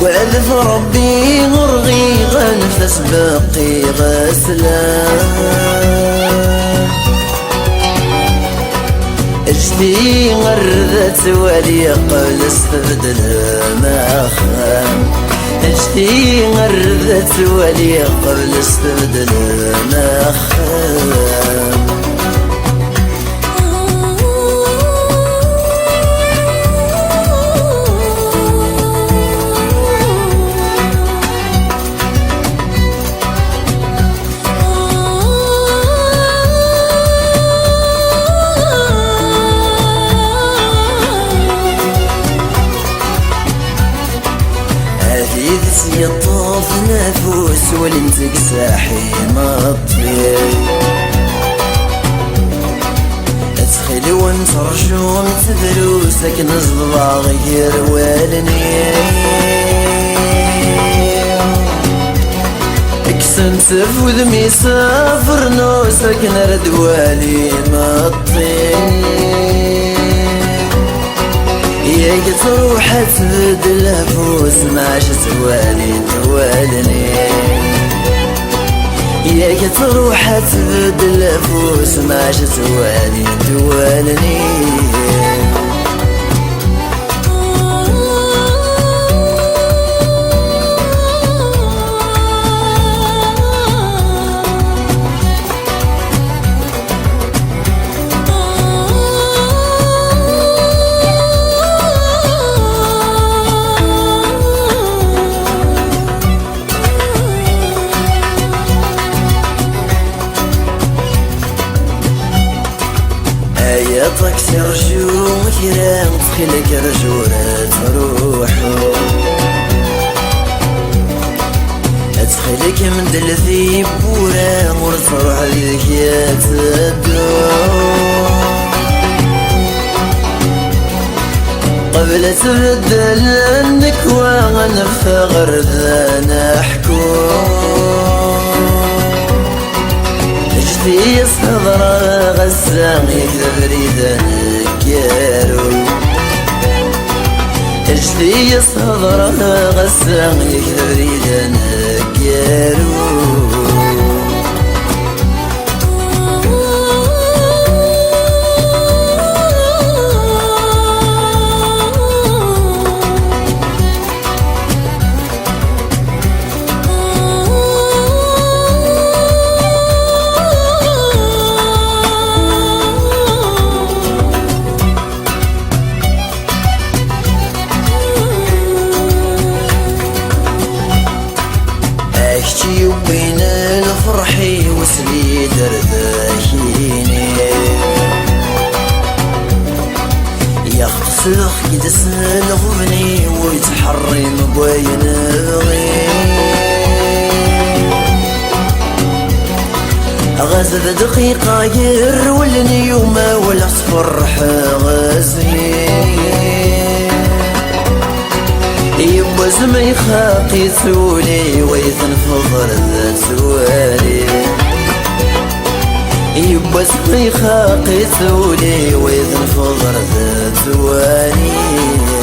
والف ربي غرغي غنفس بقي غسلان اجتي غردت ولي قبل استبدل ما خان اجتي غردت ولي قبل استبدل ما خان يطوف نفوس والمزق ساحي مطير ادخل وانت رجوم تدروسك نزضبا غير والني اكسن تفوذ ميسافر نوسك نرد والي مطير ياك تروح تبدل فوس ماش توالي توالني ياك تروح تبدل فوس ماش توالي توالني يطلق رجوم كرام تخلك رجورة روحو تخلك من دلثي بورا ورتروح ليك يتدو قبل تبدل النكوى غنفغر ذا نحكو في صدر غسان يكذب ريدا نكيرو اجدي صدر غسان يكذب ريدا نكيرو وبين الفرحي وسلي درداكيني يختصخ يدس الغبني ويتحري مبين غي غزل دقيقة يرولني وما ولا فرح غزين يبا زمي خاقي ثولي ويتنفضر ذا سوالي يبا زمي خاقي ثولي ويتنفضر ذا سوالي